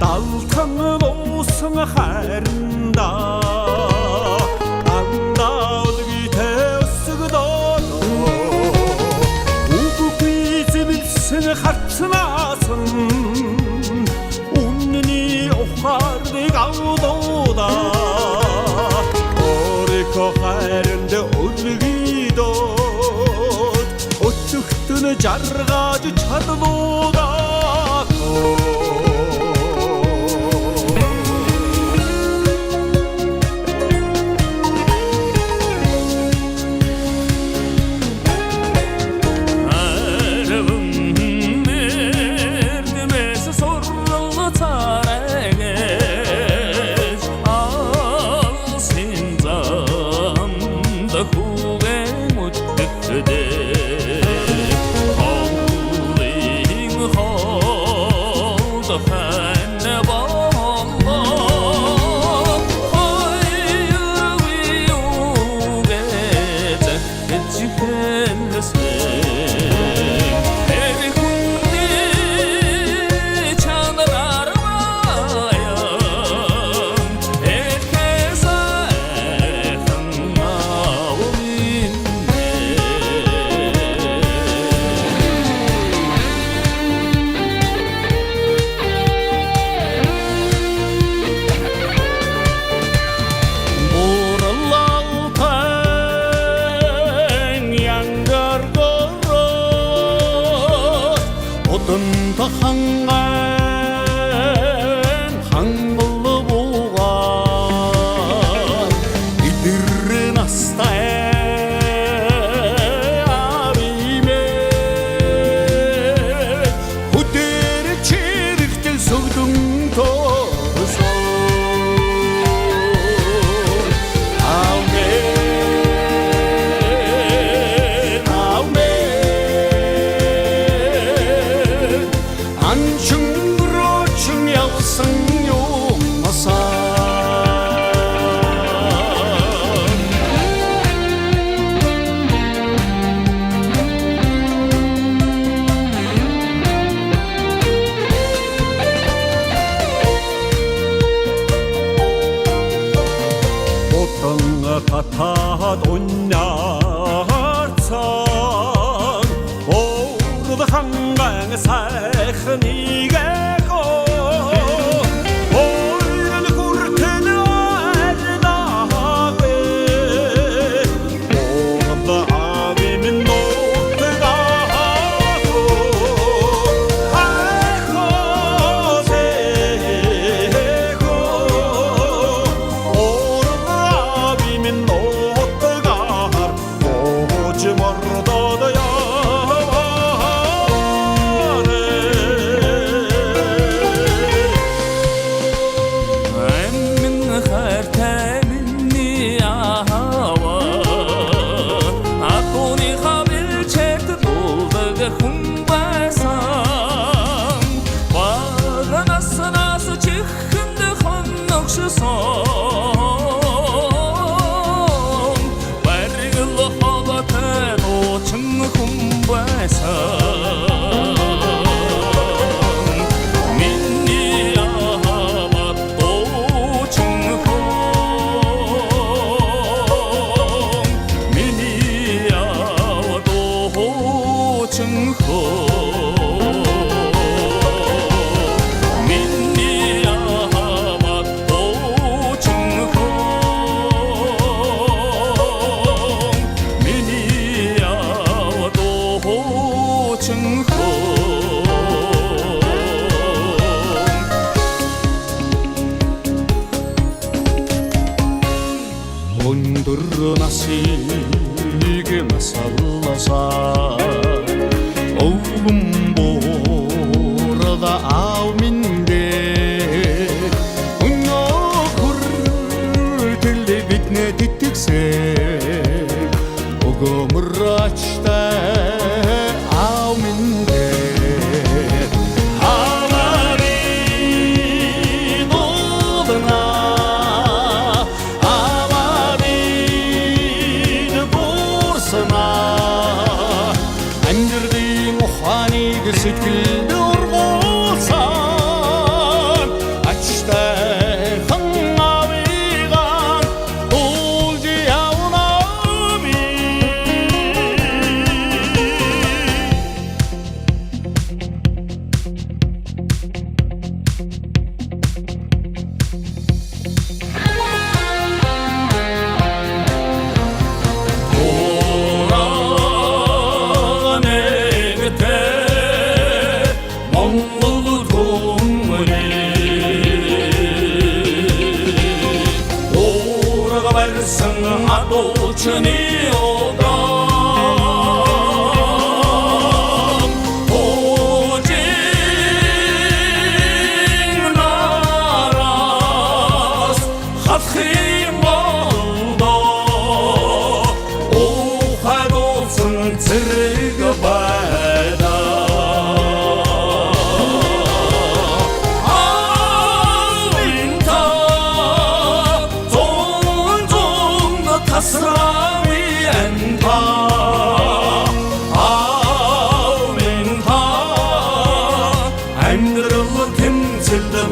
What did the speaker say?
Далтхан дуусан хайранда андал гитэ өсгдөө үгүй зэмлсэн харцнаасан үнний ухаардыг авдуда орiko хайранд өлгийдөөд өцөгтөн жаргаж чадлуудаа 한간 한글로 보가 이들은 아스타에 아비메 후대를 치르길 소등도서 아우메 안중으로 중요성요 마사 어떤 같아 돈야천 오르드 한강 살խնիգ 온드러나시게 마살라사 오금 보러다 아우민데 운노구를 들리빗네 뒤뜩세 오금을 아치다 아우민데 Sütküldür olsan Sừng hát đồ chưa ni ô đam Ô chính naras Hát khi mong đo Ô khai đồ sừng chirg bài đa 사랑이 엔다 아멘다 I'm the one who can tell the